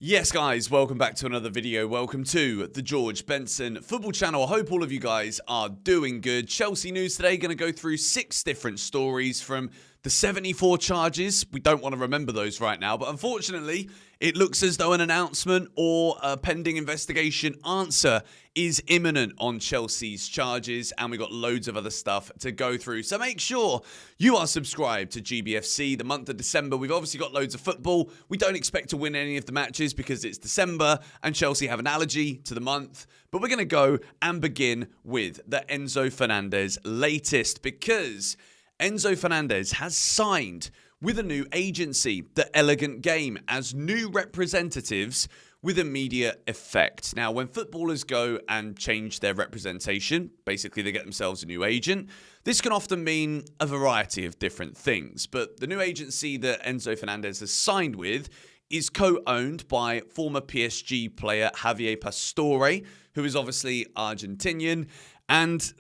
Yes, guys, welcome back to another video. Welcome to the George Benson Football Channel. I hope all of you guys are doing good. Chelsea news today, going to go through 6 different stories from the 74 charges. We don't want to remember those right now, but unfortunately, it looks as though an announcement or a pending investigation answer is imminent on Chelsea's charges, and we've got loads of other stuff to go through. So make sure you are subscribed to GBFC. The month of December, we've obviously got loads of football. We don't expect to win any of the matches because it's December and Chelsea have an allergy to the month. But we're going to go and begin with the Enzo Fernandez latest, because Enzo Fernandez has signed with a new agency, The Elegant Game, as new representatives with immediate effect. Now, when footballers go and change their representation, basically they get themselves a new agent, this can often mean a variety of different things. But the new agency that Enzo Fernandez has signed with is co-owned by former PSG player Javier Pastore, who is obviously Argentinian. And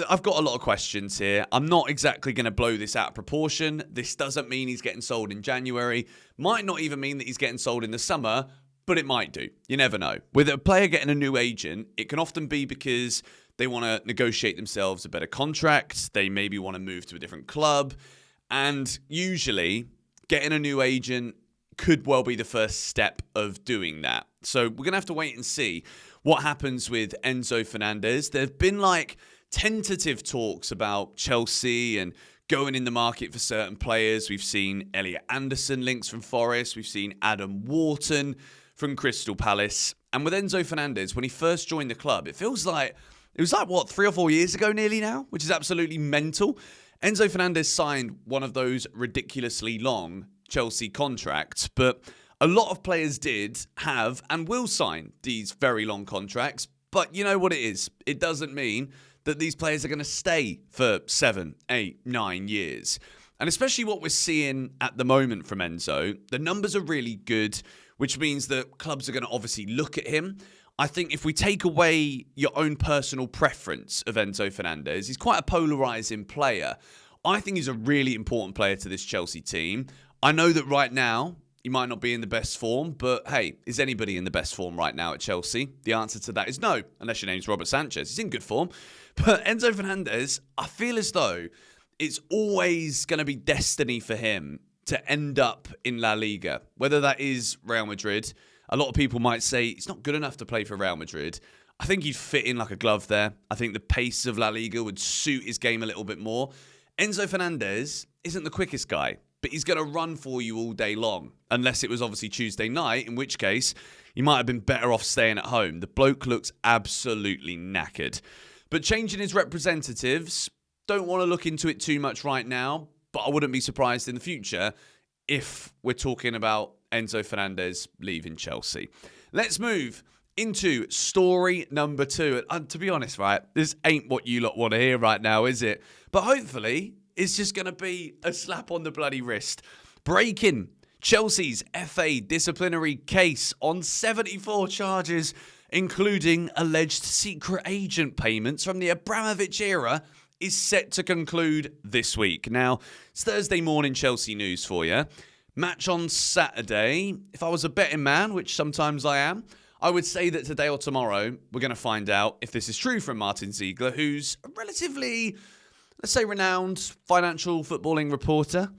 I've got a lot of questions here. I'm not exactly going to blow this out of proportion. This doesn't mean he's getting sold in January. Might not even mean that he's getting sold in the summer, but it might do. You never know. With a player getting a new agent, it can often be because they want to negotiate themselves a better contract. They maybe want to move to a different club. And usually, getting a new agent could well be the first step of doing that. So we're going to have to wait and see what happens with Enzo Fernandez. There have been tentative talks about Chelsea and going in the market for certain players. We've seen Elliot Anderson links from Forest. We've seen Adam Wharton from Crystal Palace. And with Enzo Fernandez, when he first joined the club, it was 3 or 4 years ago nearly now, which is absolutely mental. Enzo Fernandez signed one of those ridiculously long Chelsea contracts, but a lot of players did have and will sign these very long contracts. But you know what it is? It doesn't mean that these players are going to stay for 7, 8, 9 years. And especially what we're seeing at the moment from Enzo, the numbers are really good, which means that clubs are going to obviously look at him. I think if we take away your own personal preference of Enzo Fernandez, he's quite a polarising player. I think he's a really important player to this Chelsea team. I know that right now, he might not be in the best form, but hey, is anybody in the best form right now at Chelsea? The answer to that is no, unless your name's Robert Sanchez. He's in good form. But Enzo Fernandez, I feel as though it's always going to be destiny for him to end up in La Liga, whether that is Real Madrid. A lot of people might say he's not good enough to play for Real Madrid. I think he'd fit in like a glove there. I think the pace of La Liga would suit his game a little bit more. Enzo Fernandez isn't the quickest guy, but he's going to run for you all day long, unless it was obviously Tuesday night, in which case you might have been better off staying at home. The bloke looks absolutely knackered. But changing his representatives, don't want to look into it too much right now, but I wouldn't be surprised in the future if we're talking about Enzo Fernandez leaving Chelsea. Let's move into story number 2. And to be honest, right, this ain't what you lot want to hear right now, is it? But hopefully, it's just going to be a slap on the bloody wrist. Breaking Chelsea's FA disciplinary case on 74 charges, including alleged secret agent payments from the Abramovich era, is set to conclude this week. Now, it's Thursday morning Chelsea news for you. Match on Saturday. If I was a betting man, which sometimes I am, I would say that today or tomorrow, we're going to find out if this is true from Martin Ziegler, who's a relatively, let's say, renowned financial footballing reporter.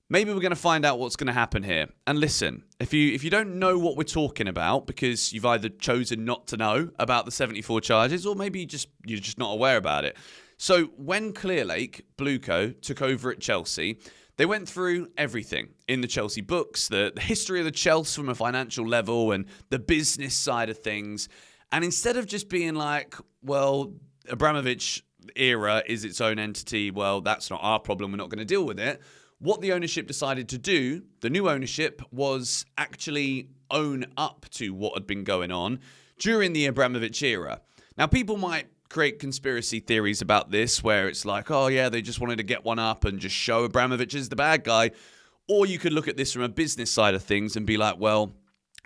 Maybe we're going to find out what's going to happen here. And listen, if you don't know what we're talking about because you've either chosen not to know about the 74 charges, or maybe you're just not aware about it. So when Clearlake, Blueco, took over at Chelsea, they went through everything in the Chelsea books, the history of the Chelsea from a financial level and the business side of things. And instead of just being like, well, Abramovich era is its own entity, well, that's not our problem, we're not going to deal with it. What the ownership decided to do, the new ownership, was actually own up to what had been going on during the Abramovich era. Now, people might create conspiracy theories about this where it's like, oh yeah, they just wanted to get one up and just show Abramovich as the bad guy. Or you could look at this from a business side of things and be like, well,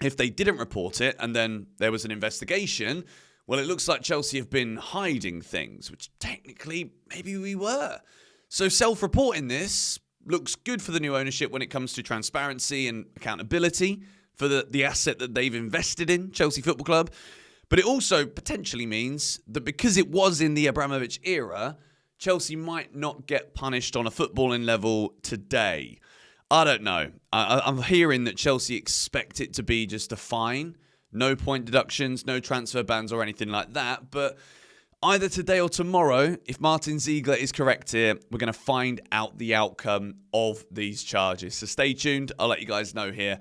if they didn't report it and then there was an investigation, well, it looks like Chelsea have been hiding things, which technically maybe we were. So self-reporting this looks good for the new ownership when it comes to transparency and accountability. for the asset that they've invested in, Chelsea Football Club. But it also potentially means that because it was in the Abramovich era, Chelsea might not get punished on a footballing level today. I don't know. I'm hearing that Chelsea expect it to be just a fine. No point deductions, no transfer bans or anything like that. But either today or tomorrow, if Martin Ziegler is correct here, we're going to find out the outcome of these charges. So stay tuned. I'll let you guys know here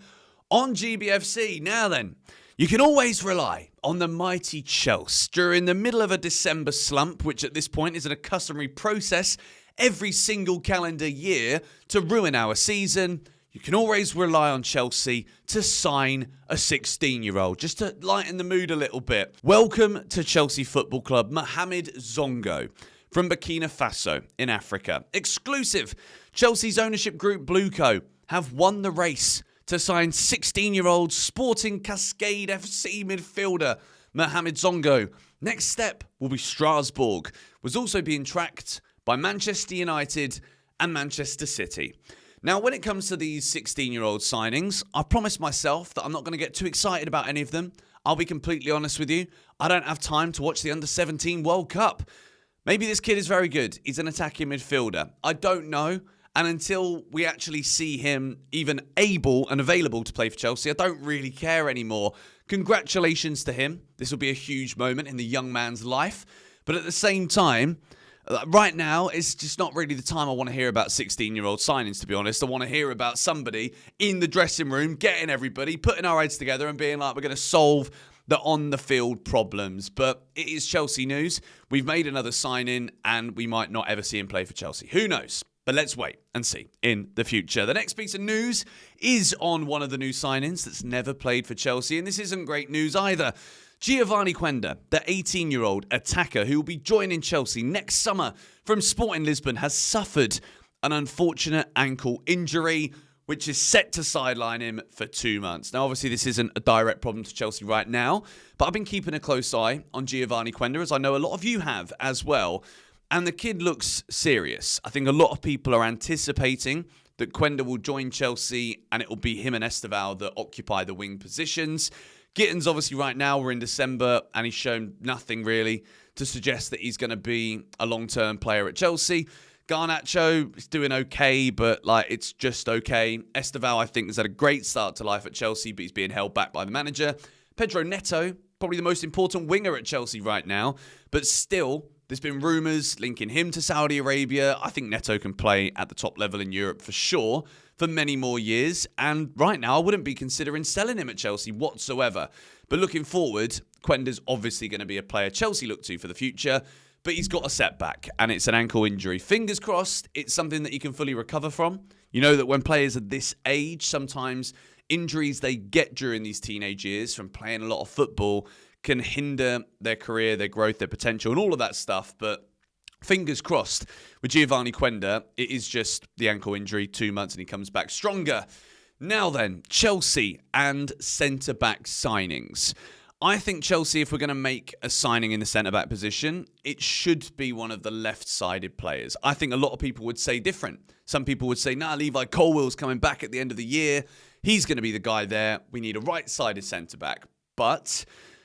on GBFC. Now then, you can always rely on the mighty Chelsea during the middle of a December slump, which at this point is a customary process every single calendar year to ruin our season. You can always rely on Chelsea to sign a 16-year-old, just to lighten the mood a little bit. Welcome to Chelsea Football Club, Muhammad Zongo from Burkina Faso in Africa. Exclusive. Chelsea's ownership group Blueco have won the race to sign 16-year-old Sporting Cascade FC midfielder Muhammad Zongo. Next step will be Strasbourg. Was also being tracked by Manchester United and Manchester City. Now, when it comes to these 16-year-old signings, I promised myself that I'm not going to get too excited about any of them. I'll be completely honest with you. I don't have time to watch the Under-17 World Cup. Maybe this kid is very good. He's an attacking midfielder. I don't know. And until we actually see him even able and available to play for Chelsea, I don't really care anymore. Congratulations to him. This will be a huge moment in the young man's life. But at the same time, right now, it's just not really the time I want to hear about 16-year-old signings, to be honest. I want to hear about somebody in the dressing room, getting everybody, putting our heads together and being like, we're going to solve the on-the-field problems. But it is Chelsea news. We've made another signing and we might not ever see him play for Chelsea. Who knows? But let's wait and see in the future. The next piece of news is on one of the new signings that's never played for Chelsea. And this isn't great news either. Giovani Quenda, the 18-year-old attacker who will be joining Chelsea next summer from Sporting Lisbon, has suffered an unfortunate ankle injury, which is set to sideline him for 2 months. Now, obviously, this isn't a direct problem to Chelsea right now, but I've been keeping a close eye on Giovani Quenda, as I know a lot of you have as well. And the kid looks serious. I think a lot of people are anticipating that Quenda will join Chelsea and it will be him and Esteval that occupy the wing positions. Gittins, obviously, right now, we're in December, and he's shown nothing really to suggest that he's going to be a long-term player at Chelsea. Garnacho is doing okay, but it's just okay. Esteval, I think, has had a great start to life at Chelsea, but he's being held back by the manager. Pedro Neto, probably the most important winger at Chelsea right now, but still, there's been rumours linking him to Saudi Arabia. I think Neto can play at the top level in Europe for sure for many more years. And right now, I wouldn't be considering selling him at Chelsea whatsoever. But looking forward, Quenda's obviously going to be a player Chelsea look to for the future. But he's got a setback, and it's an ankle injury. Fingers crossed, it's something that he can fully recover from. You know that when players are this age, sometimes injuries they get during these teenage years from playing a lot of football can hinder their career, their growth, their potential, and all of that stuff. But fingers crossed with Giovani Quenda, it is just the ankle injury, 2 months, and he comes back stronger. Now then, Chelsea and centre-back signings. I think Chelsea, if we're going to make a signing in the centre-back position, it should be one of the left-sided players. I think a lot of people would say different. Some people would say, Levi Colwill's coming back at the end of the year. He's going to be the guy there. We need a right-sided centre-back. But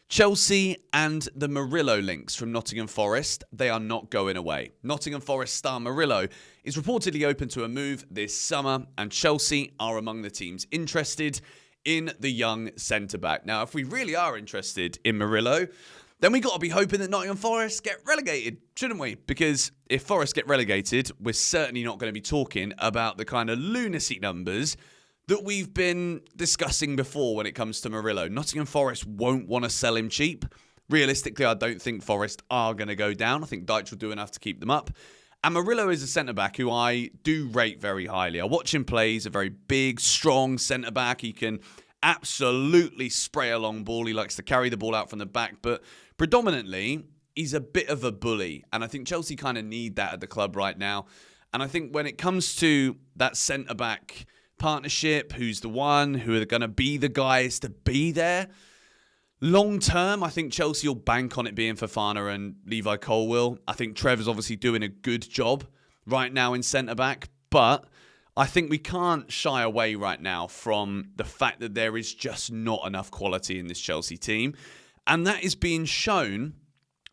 Chelsea and the Murillo links from Nottingham Forest, they are not going away. Nottingham Forest star Murillo is reportedly open to a move this summer, and Chelsea are among the teams interested in the young centre-back. Now, if we really are interested in Murillo, then we got to be hoping that Nottingham Forest get relegated, shouldn't we? Because if Forest get relegated, we're certainly not going to be talking about the kind of lunacy numbers that we've been discussing before when it comes to Murillo. Nottingham Forest won't want to sell him cheap. Realistically, I don't think Forest are going to go down. I think Dyche will do enough to keep them up. And Murillo is a centre-back who I do rate very highly. I watch him play. He's a very big, strong centre-back. He can absolutely spray a long ball. He likes to carry the ball out from the back. But predominantly, he's a bit of a bully. And I think Chelsea kind of need that at the club right now. And I think when it comes to that centre-back partnership, who's the one, who are going to be the guys to be there, long term, I think Chelsea will bank on it being Fofana and Levi Colwill. I think Trevor's obviously doing a good job right now in centre-back, but I think we can't shy away right now from the fact that there is just not enough quality in this Chelsea team. And that is being shown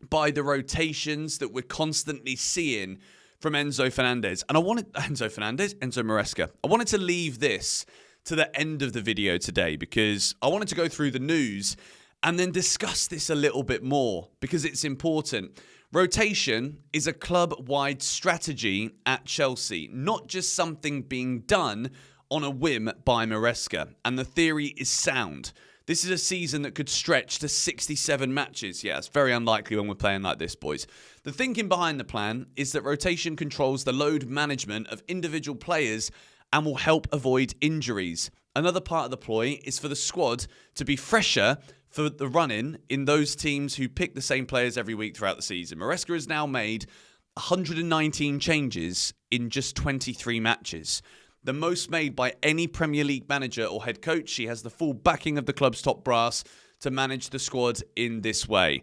by the rotations that we're constantly seeing from Enzo Fernandez. And Enzo Maresca. I wanted to leave this to the end of the video today because I wanted to go through the news and then discuss this a little bit more because it's important. Rotation is a club-wide strategy at Chelsea, not just something being done on a whim by Maresca. And the theory is sound. This is a season that could stretch to 67 matches. Yeah, it's very unlikely when we're playing like this, boys. The thinking behind the plan is that rotation controls the load management of individual players and will help avoid injuries. Another part of the ploy is for the squad to be fresher for the run-in in those teams who pick the same players every week throughout the season. Maresca has now made 119 changes in just 23 matches. The most made by any Premier League manager or head coach. She has the full backing of the club's top brass to manage the squad in this way.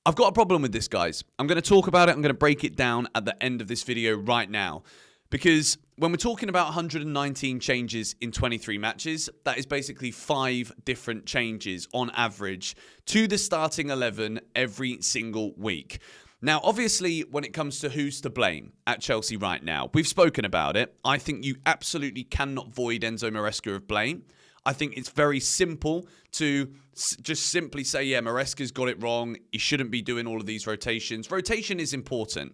I've got a problem with this, guys. I'm going to talk about it. I'm going to break it down at the end of this video right now. Because when we're talking about 119 changes in 23 matches, that is basically 5 different changes on average to the starting 11 every single week. Now, obviously, when it comes to who's to blame at Chelsea right now, we've spoken about it. I think you absolutely cannot void Enzo Maresca of blame. I think it's very simple to just simply say, yeah, Maresca's got it wrong. He shouldn't be doing all of these rotations. Rotation is important,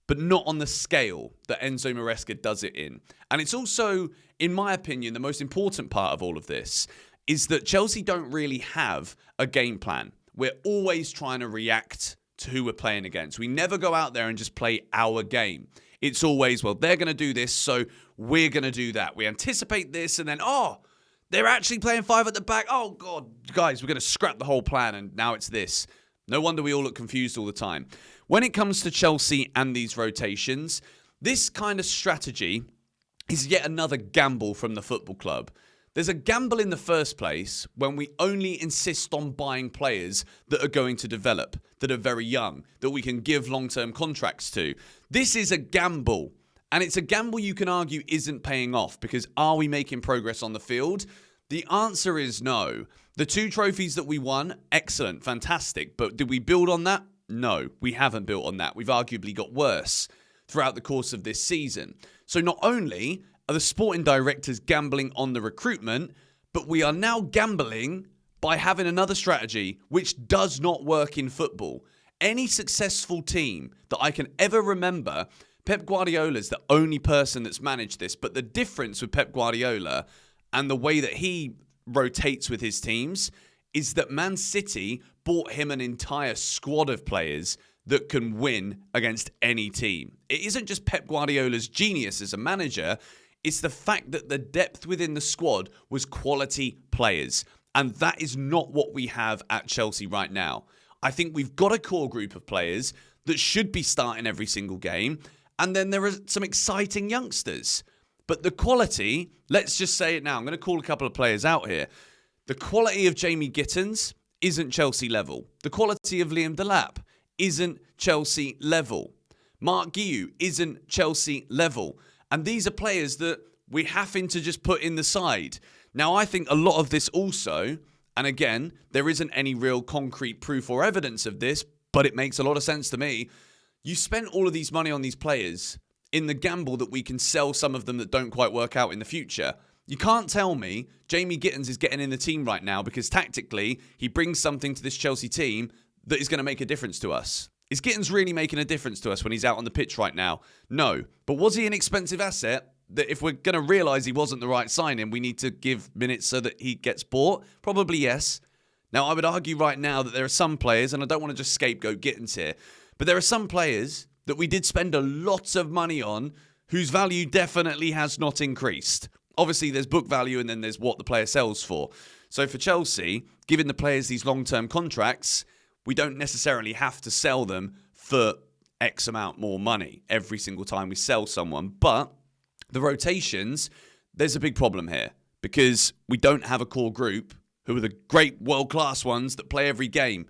but not on the scale that Enzo Maresca does it in. And it's also, in my opinion, the most important part of all of this is that Chelsea don't really have a game plan. We're always trying to react to who we're playing against. We never go out there and just play our game. It's always, well, they're going to do this, so we're going to do that. We anticipate this, and then, they're actually playing 5 at the back. Oh, God, guys, we're going to scrap the whole plan, and now it's this. No wonder we all look confused all the time. When it comes to Chelsea and these rotations, this kind of strategy is yet another gamble from the football club. There's a gamble in the first place when we only insist on buying players that are going to develop, that are very young, that we can give long-term contracts to. This is a gamble, and it's a gamble you can argue isn't paying off because are we making progress on the field? The answer is no. The 2 trophies that we won, excellent, fantastic, but did we build on that? No, we haven't built on that. We've arguably got worse throughout the course of this season. So not only are the sporting directors gambling on the recruitment, but we are now gambling by having another strategy which does not work in football. Any successful team that I can ever remember, Pep Guardiola is the only person that's managed this, but the difference with Pep Guardiola and the way that he rotates with his teams is that Man City bought him an entire squad of players that can win against any team. It isn't just Pep Guardiola's genius as a manager, it's the fact that the depth within the squad was quality players. And that is not what we have at Chelsea right now. I think we've got a core group of players that should be starting every single game. And then there are some exciting youngsters. But the quality, let's just say it now. I'm going to call a couple of players out here. The quality of Jamie Gittins isn't Chelsea level. The quality of Liam Delap isn't Chelsea level. Mark Guiu isn't Chelsea level. And these are players that we're having to just put in the side. Now, I think a lot of this also, and again, there isn't any real concrete proof or evidence of this, but it makes a lot of sense to me. You spent all of these money on these players in the gamble that we can sell some of them that don't quite work out in the future. You can't tell me Jamie Gittins is getting in the team right now because tactically he brings something to this Chelsea team that is going to make a difference to us. Is Gittins really making a difference to us when he's out on the pitch right now? No. But was he an expensive asset that if we're going to realise he wasn't the right signing, we need to give minutes so that he gets bought? Probably yes. Now, I would argue right now that there are some players, and I don't want to just scapegoat Gittins here, but there are some players that we did spend a lot of money on whose value definitely has not increased. Obviously, there's book value and then there's what the player sells for. So for Chelsea, giving the players these long-term contracts, we don't necessarily have to sell them for X amount more money every single time we sell someone. But the rotations, there's a big problem here because we don't have a core group who are the great world-class ones that play every game.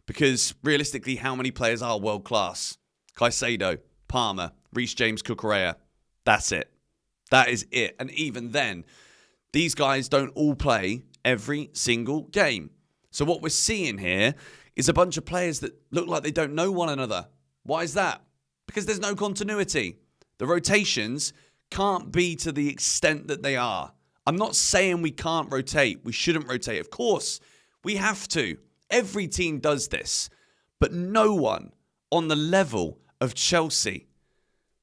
Because realistically, how many players are world-class? Caicedo, Palmer, Reece James, Cucurella. That's it. That is it. And even then, these guys don't all play every single game. So what we're seeing here is a bunch of players that look like they don't know one another. Why is that? Because there's no continuity. The rotations can't be to the extent that they are. I'm not saying we can't rotate. We shouldn't rotate. Of course, we have to. Every team does this. But no one on the level of Chelsea.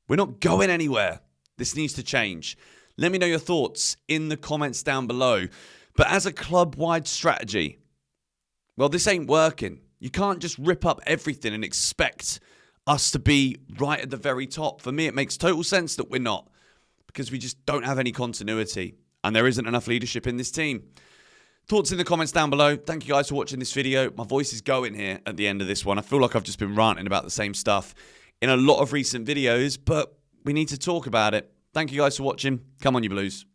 We're not going anywhere. This needs to change. Let me know your thoughts in the comments down below. But as a club-wide strategy, well, this ain't working. You can't just rip up everything and expect us to be right at the very top. For me, it makes total sense that we're not, because we just don't have any continuity and there isn't enough leadership in this team. Thoughts in the comments down below. Thank you guys for watching this video. My voice is going here at the end of this one. I feel like I've just been ranting about the same stuff in a lot of recent videos, but we need to talk about it. Thank you guys for watching. Come on, you Blues.